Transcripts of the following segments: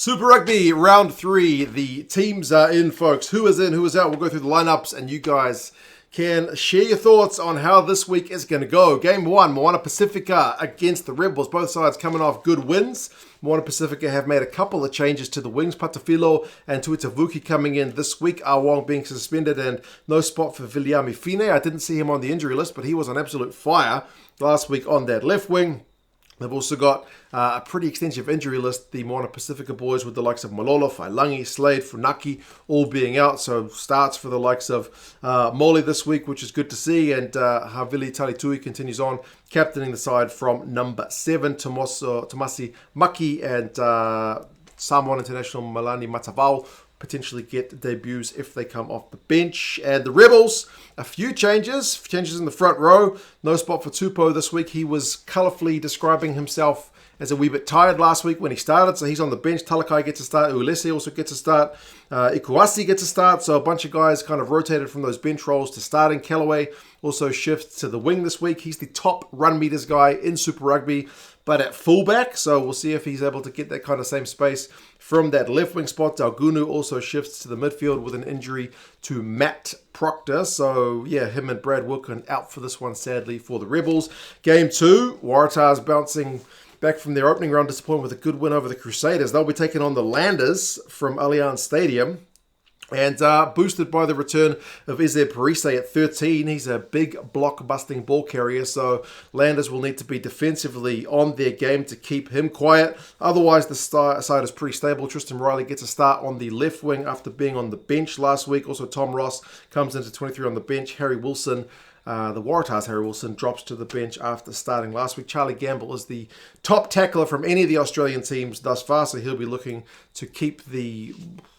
Super Rugby round 3. The teams are in, folks. Who is in, who is out? We'll go through the lineups and you guys can share your thoughts on how this week is going to go. Game 1, Moana Pacifica against the Rebels. Both sides coming off good wins. Moana Pacifica have made a couple of changes to the wings. Patafilo and Tuitavuki coming in this week. Awong being suspended and no spot for Viliami Fine. I didn't see him on the injury list, but he was on absolute fire last week on that left wing. They've also got a pretty extensive injury list, the Moana Pacifica boys, with the likes of Malolo, Failangi, Slade, Funaki, all being out. So starts for the likes of Mole this week, which is good to see. And Havili Talitui continues on, captaining the side from number 7. Tomasi Maki and Samoan International Malani Matavao potentially get debuts if they come off the bench. And the Rebels, a few changes in the front row. No spot for Tupou this week. He was colourfully describing himself as a wee bit tired last week when he started, so he's on the bench. Talakai gets a start. Ulese also gets a start. Ikuasi gets a start. So a bunch of guys kind of rotated from those bench roles to starting. Callaway also shifts to the wing this week. He's the top run meters guy in Super Rugby, but at fullback. So we'll see if he's able to get that kind of same space from that left wing spot. Dalgunu also shifts to the midfield with an injury to Matt Proctor. So yeah, him and Brad Wilkin out for this one, sadly, for the Rebels. Game 2, Waratahs bouncing back from their opening round disappointment with a good win over the Crusaders. They'll be taking on the Landers from Allianz Stadium. And boosted by the return of Ezer Parise at 13. He's a big block-busting ball carrier, so Landers will need to be defensively on their game to keep him quiet. Otherwise, the side is pretty stable. Tristan Riley gets a start on the left wing after being on the bench last week. Also, Tom Ross comes into 23 on the bench. Harry Wilson, the Waratahs' Harry Wilson, drops to the bench after starting last week. Charlie Gamble is the top tackler from any of the Australian teams thus far, so he'll be looking to keep the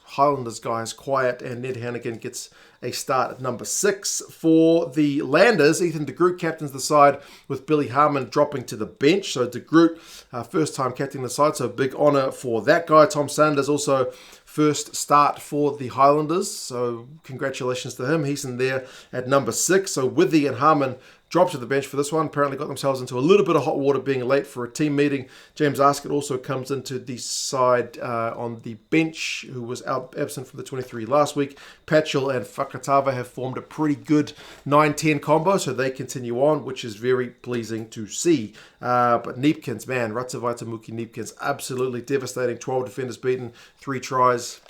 Highlanders guys quiet, and Ned Hannigan gets a start at number 6. For the Landers, Ethan de Groot captains the side with Billy Harmon dropping to the bench. So de Groot, first time captaining the side, so big honour for that guy. Tom Sanders also first start for the Highlanders, so congratulations to him. He's in there at number 6. So Withy and Harmon dropped to the bench for this one. Apparently got themselves into a little bit of hot water being late for a team meeting. James Askett also comes into the side on the bench, who was absent from the 23 last week. Patchell and Fakatava have formed a pretty good 9-10 combo, so they continue on, which is very pleasing to see. But Neepkins, man, Ratavaitamuki Neepkins, absolutely devastating. 12 defenders beaten, 3 tries.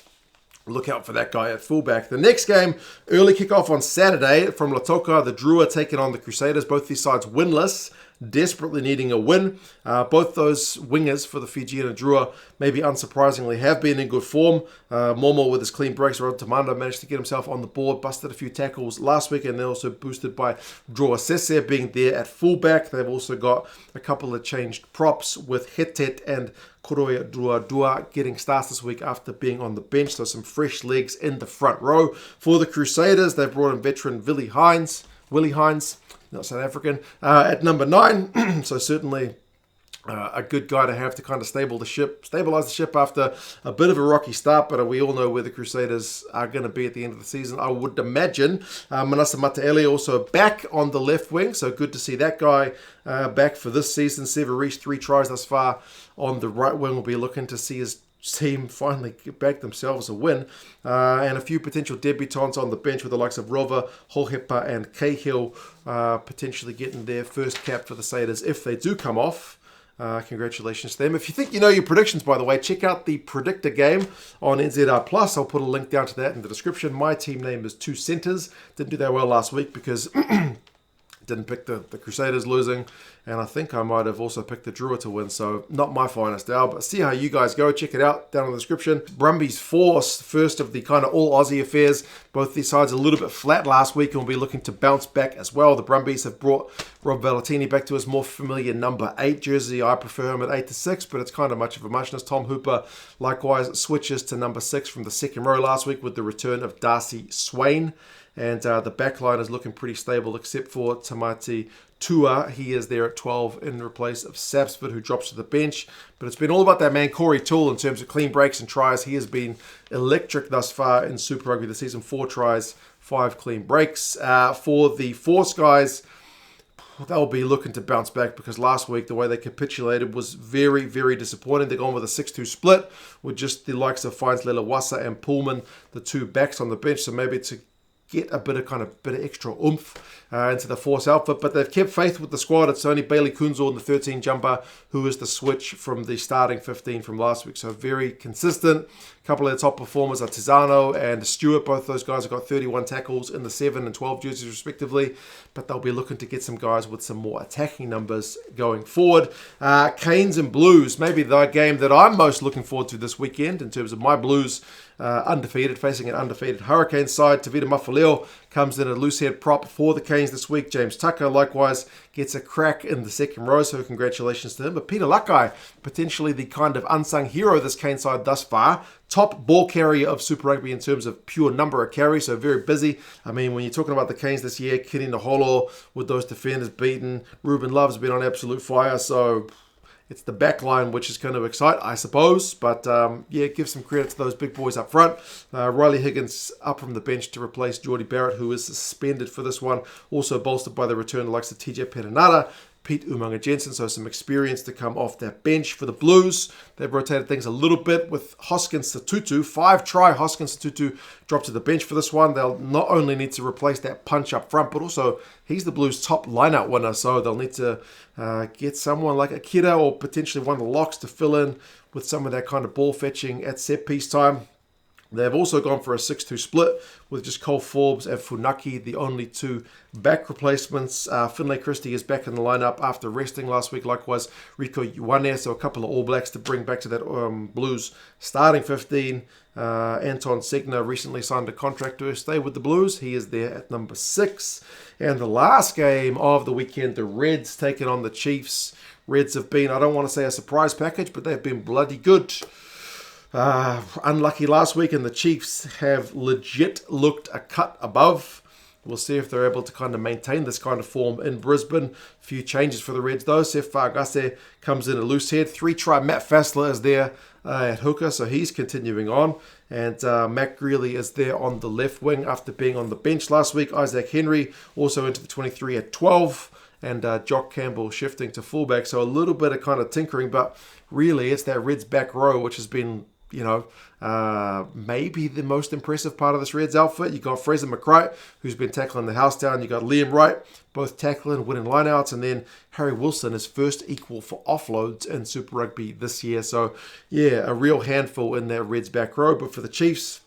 Look out for that guy at fullback. The next game, early kickoff on Saturday from Lautoka. The Drua are taking on the Crusaders. Both these sides winless, desperately needing a win. Both those wingers for the Fijian and Drua, maybe unsurprisingly, have been in good form. Momo with his clean breaks. Rod Tamanda managed to get himself on the board, busted a few tackles last week, and they're also boosted by Drua Sese being there at fullback. They've also got a couple of changed props with Hetet and Koroya Dua getting starts this week after being on the bench. So some fresh legs in the front row. For the Crusaders, they've brought in veteran Willie Hines, not South African, at number 9. So certainly a good guy to have to kind of stabilize the ship after a bit of a rocky start, but we all know where the Crusaders are going to be at the end of the season, I would imagine. Manasa Mataele also back on the left wing, so good to see that guy back for this season. Severeich, 3 tries thus far on the right wing. Will be looking to see his team finally get back themselves a win. And a few potential debutants on the bench with the likes of Rova, Hohepa and Cahill potentially getting their first cap for the Satyrs if they do come off. Congratulations to them. If you think you know your predictions, by the way, check out the predictor game on NZR Plus. I'll put a link down to that in the description. My team name is 2 Centres. Didn't do that well last week because didn't pick the Crusaders losing, and I think I might have also picked the Drua to win, so not my finest hour, but see how you guys go. Check it out down in the description. Brumbies Force, first of the kind of all Aussie affairs. Both these sides a little bit flat last week and will be looking to bounce back as well. The Brumbies have brought Rob Valentini back to his more familiar number 8 jersey. I prefer him at 8-6, but it's kind of much of a muchness. Tom Hooper likewise switches to number 6 from the second row last week with the return of Darcy Swain. And the back line is looking pretty stable except for Tamati Tua. He is there at 12 in replace of Sapsford, who drops to the bench. But it's been all about that man, Corey Toole, in terms of clean breaks and tries. He has been electric thus far in Super Rugby this season. 4 tries, 5 clean breaks. For the Force guys, they'll be looking to bounce back, because last week the way they capitulated was very, very disappointing. They're going with a 6-2 split with just the likes of Fines, Lelawasa and Pullman, the two backs on the bench. So maybe to get a bit of extra oomph into the Force outfit, but they've kept faith with the squad. It's only Bailey Kunzel in the 13 jumper who is the switch from the starting 15 from last week, so very consistent. A couple of the top performers are Tizano and Stewart. Both those guys have got 31 tackles in the 7 and 12 jerseys respectively, but they'll be looking to get some guys with some more attacking numbers going forward. Canes and Blues, maybe the game that I'm most looking forward to this weekend in terms of my Blues. Undefeated, facing an undefeated Hurricane side. Tavita Mafaleo comes in a loose head prop for the Canes this week. James Tucker likewise gets a crack in the second row, so congratulations to him. But Peter Lakai, potentially the kind of unsung hero of this Cane side thus far. Top ball carrier of Super Rugby in terms of pure number of carries, so very busy. I mean, when you're talking about the Canes this year, Kenny Naholo with those defenders beaten. Ruben Love's been on absolute fire, so it's the back line which is going to excite, I suppose. But yeah, give some credit to those big boys up front. Riley Higgins up from the bench to replace Geordie Barrett, who is suspended for this one. Also bolstered by the return of the likes of TJ Perenara, Pete Umanga Jensen, so some experience to come off that bench for the Blues. They've rotated things a little bit with Hoskins Satutu. 5-try Hoskins Satutu dropped to the bench for this one. They'll not only need to replace that punch up front, but also he's the Blues' top lineout winner, so they'll need to get someone like Akira or potentially one of the locks to fill in with some of that kind of ball fetching at set piece time. They've also gone for a 6-2 split with just Cole Forbes and Funaki, the only two back replacements. Finlay Christie is back in the lineup after resting last week. Likewise, Rico Ioane, so a couple of All Blacks to bring back to that Blues starting 15. Anton Segner recently signed a contract to stay with the Blues. He is there at number 6. And the last game of the weekend, the Reds taking on the Chiefs. Reds have been, I don't want to say a surprise package, but they've been bloody good. Unlucky last week, and the Chiefs have legit looked a cut above. We'll see if they're able to kind of maintain this kind of form in Brisbane. A few changes for the Reds though. Sef Fargase comes in a loose head. 3-try Matt Fassler is there at hooker, so he's continuing on. And Matt Greeley is there on the left wing after being on the bench last week. Isaac Henry also into the 23 at 12. And Jock Campbell shifting to fullback. So a little bit of kind of tinkering, but really it's that Reds back row which has been, you know, maybe the most impressive part of this Reds outfit. You got Fraser McCright, who's been tackling the house down. You got Liam Wright, both tackling, winning lineouts, and then Harry Wilson is first equal for offloads in Super Rugby this year. So yeah, a real handful in that Reds back row. But for the Chiefs,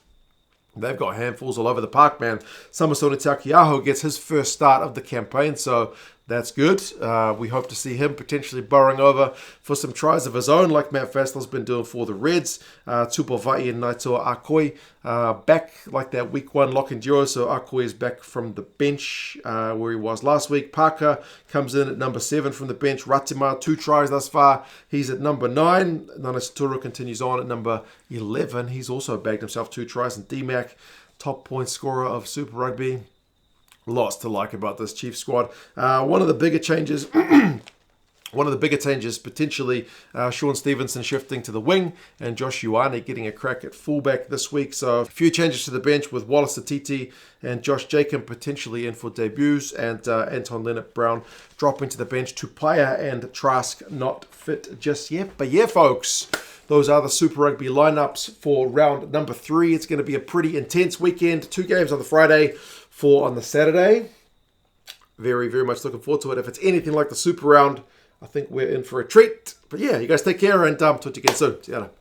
they've got handfuls all over the park, man. Samasoni Takiaho gets his first start of the campaign, so that's good. We hope to see him potentially burrowing over for some tries of his own, like Matt Fassler's been doing for the Reds. Tupavai and Naitoa Akoi back like that week 1 lock and duo. So Akoi is back from the bench where he was last week. Parker comes in at number 7 from the bench. Ratima, 2 tries thus far. He's at number 9. Nana Saturo continues on at number 11. He's also bagged himself 2 tries. And D-Mac, top point scorer of Super Rugby. Lots to like about this Chiefs squad. One of the bigger changes potentially Sean Stevenson shifting to the wing and Josh Ioane getting a crack at fullback this week. So a few changes to the bench with Wallace Atiti and Josh Jacob potentially in for debuts, and Anton Leonard-Brown dropping to the bench. Tupaya and Trask not fit just yet. But yeah, folks, those are the Super Rugby lineups for round number 3. It's going to be a pretty intense weekend. 2 games on the Friday, 4 on the Saturday. Very, very much looking forward to it. If it's anything like the Super Round, I think we're in for a treat. But yeah, you guys take care, and talk to you again soon. See you later.